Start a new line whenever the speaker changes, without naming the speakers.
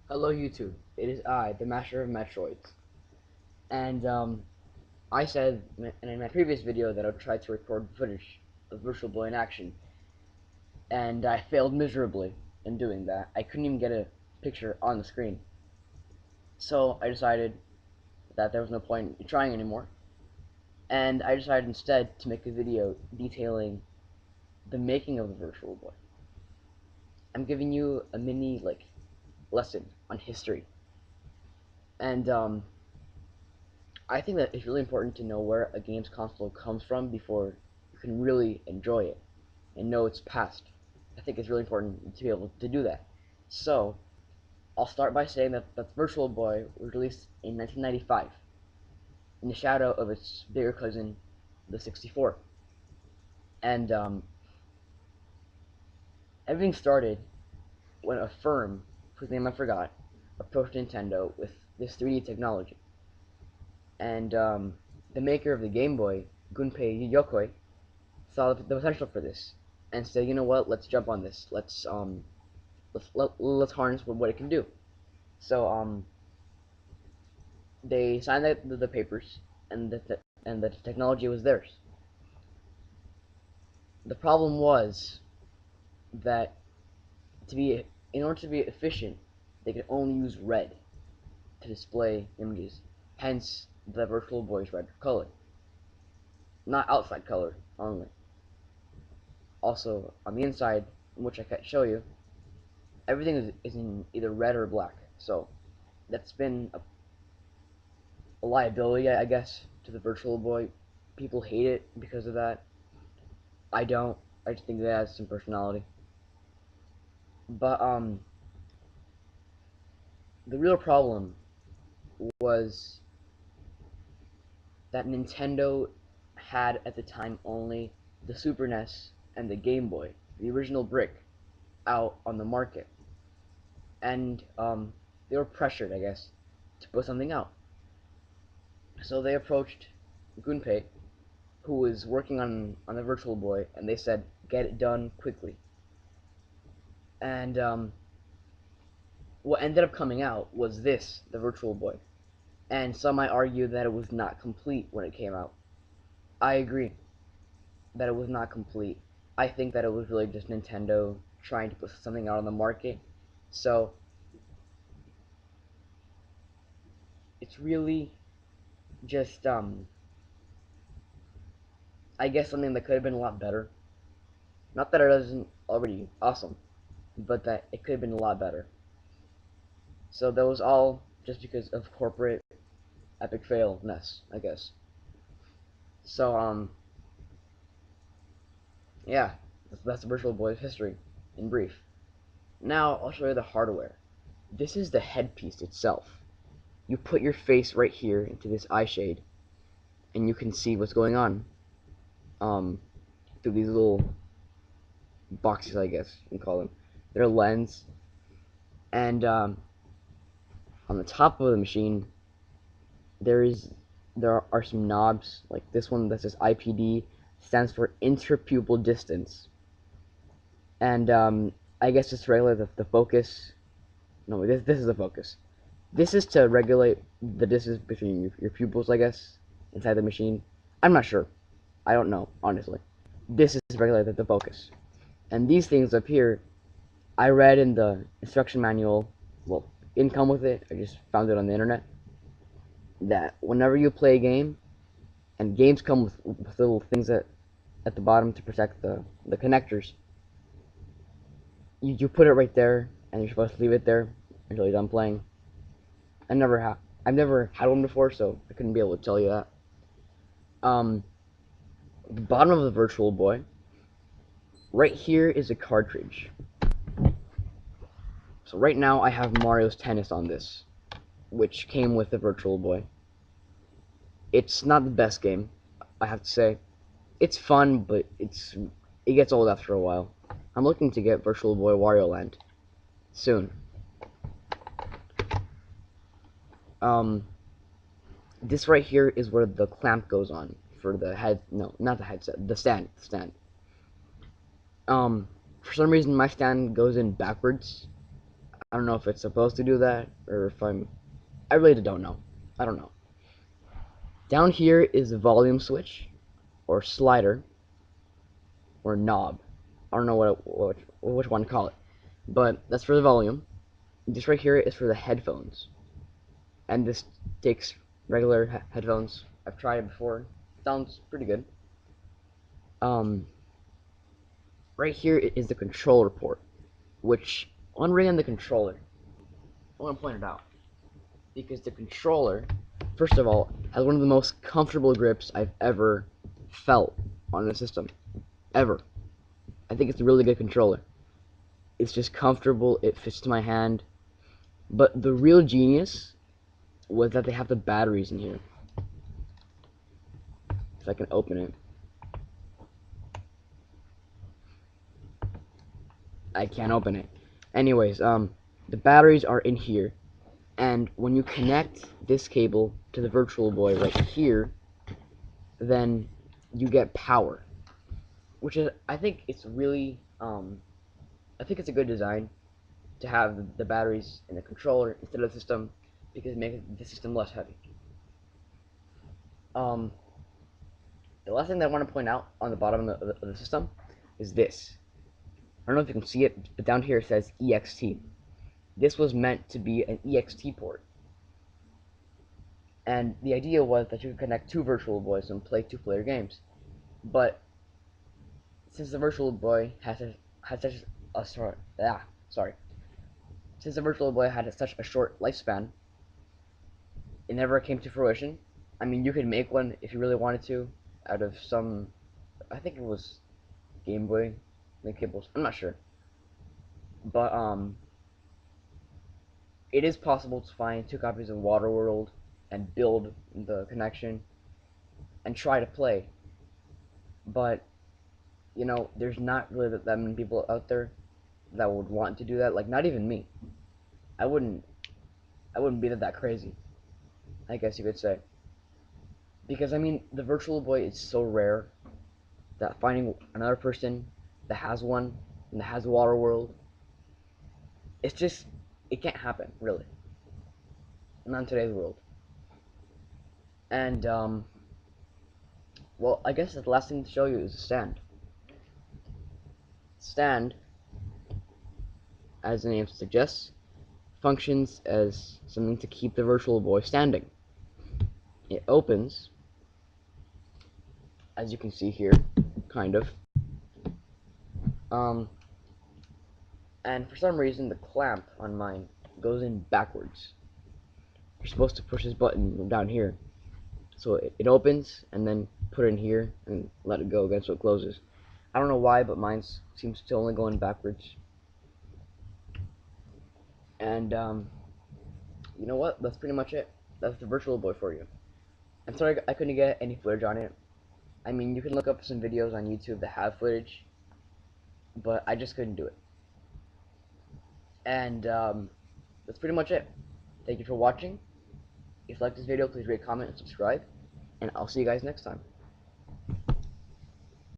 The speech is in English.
Hello YouTube, it is I, the Master of Metroids, and I said in my previous video that I would try to record footage of Virtual Boy in action, and I failed miserably in doing that. I couldn't even get a picture on the screen, so I decided that there was no point in trying anymore, and I decided instead to make a video detailing the making of the Virtual Boy. I'm giving you a mini lesson on history, and I think that it's really important to know where a game's console comes from before you can really enjoy it and know its past. I think it's really important to be able to do that. So, I'll start by saying that Virtual Boy was released in 1995 in the shadow of its bigger cousin, the 64. And everything started when a firm, whose name I forgot, approached Nintendo with this 3D technology. And the maker of the Game Boy, Gunpei Yokoi, saw the potential for this and said, you know what, let's jump on this. Let's harness what it can do. So they signed the papers, and the technology was theirs. The problem was that to be in order to be efficient, they could only use red to display images. Hence, the Virtual Boy's red color, not outside color only. Also, on the inside, which I can't show you, everything is in either red or black. So that's been a liability, I guess, to the Virtual Boy. People hate it because of that. I don't. I just think that has some personality. But the real problem was that Nintendo had at the time only the Super NES and the Game Boy, the original brick, out on the market, and they were pressured, I guess, to put something out. So they approached Gunpei, who was working on the Virtual Boy, and they said, "Get it done quickly." And what ended up coming out was this, the Virtual Boy. And some might argue that it was not complete when it came out. I agree that it was not complete. I think that it was really just Nintendo trying to put something out on the market. So it's really just I guess something that could have been a lot better. Not that it wasn't already awesome, but that it could have been a lot better. So that was all just because of corporate epic failness, I guess. So yeah, that's the Virtual Boy's history in brief. Now I'll show you the hardware. This is the headpiece itself. You put your face right here into this eye shade, and you can see what's going on um, through these little boxes, I guess you can call them. They're a lens, and on the top of the machine, there is there are some knobs like this one that says IPD, stands for interpupil distance, and I guess just to regulate the focus. No, this is the focus. This is to regulate the distance between your pupils, I guess, inside the machine. I'm not sure. I don't know, honestly. This is to regulate the focus. And these things up here, I read in the instruction manual, well, didn't come with it, I just found it on the internet, that whenever you play a game, and games come with little things at the bottom to protect the connectors, you put it right there, and you're supposed to leave it there until you're done playing. I've never had one before, so I couldn't be able to tell you that. Um, the bottom of the Virtual Boy, right here is a cartridge. So right now I have Mario's Tennis on this, which came with the Virtual Boy. It's not the best game, I have to say. It's fun, but it gets old after a while. I'm looking to get Virtual Boy Wario Land soon. Um, this right here is where the clamp goes on for the head. No, not the headset. The stand. For some reason my stand goes in backwards. I don't know if it's supposed to do that or if I really don't know. I don't know. Down here is the volume switch or slider or knob. I don't know which one to call it, but that's for the volume. This right here is for the headphones, and this takes regular headphones. I've tried it before. Sounds pretty good. Um, right here is the controller port, which on ring on the controller, I want to point it out because the controller, first of all, has one of the most comfortable grips I've ever felt on a system, ever. I think it's a really good controller. It's just comfortable. It fits to my hand. But the real genius was that they have the batteries in here. If I can open it. I can't open it. Anyways, the batteries are in here. And when you connect this cable to the Virtual Boy right here, then you get power. Which is, I think it's really, I think it's a good design to have the batteries in the controller instead of the system because it makes the system less heavy. Um, the last thing that I want to point out on the bottom of the system is this. I don't know if you can see it, but down here it says EXT. This was meant to be an EXT port. And the idea was that you could connect two Virtual Boys and play two-player games. But since the Virtual Boy has such a since the Virtual Boy had such a short lifespan, it never came to fruition. I mean, you could make one if you really wanted to, out of some, I think it was Game Boy link cables. I'm not sure, but it is possible to find two copies of Waterworld and build the connection and try to play. But you know, there's not really that many people out there that would want to do that. Like, not even me. I wouldn't. I wouldn't be that crazy. I guess you could say. Because I mean, the Virtual Boy is so rare that finding another person that has one and that has Waterworld, it's just it can't happen really. Not in today's world. And well, I guess the last thing to show you is the stand. Stand, as the name suggests, functions as something to keep the Virtual Boy standing. It opens, as you can see here, kind of. Um, and for some reason, the clamp on mine goes in backwards. You're supposed to push this button down here. So it opens, and then put it in here, and let it go again so it closes. I don't know why, but mine seems to only go in backwards. And, you know what? That's pretty much it. That's the Virtual Boy for you. I'm sorry I couldn't get any footage on it. I mean, you can look up some videos on YouTube that have footage, but I just couldn't do it. And that's pretty much it. Thank you for watching. If you like this video, please rate, comment, and subscribe. And I'll see you guys next time.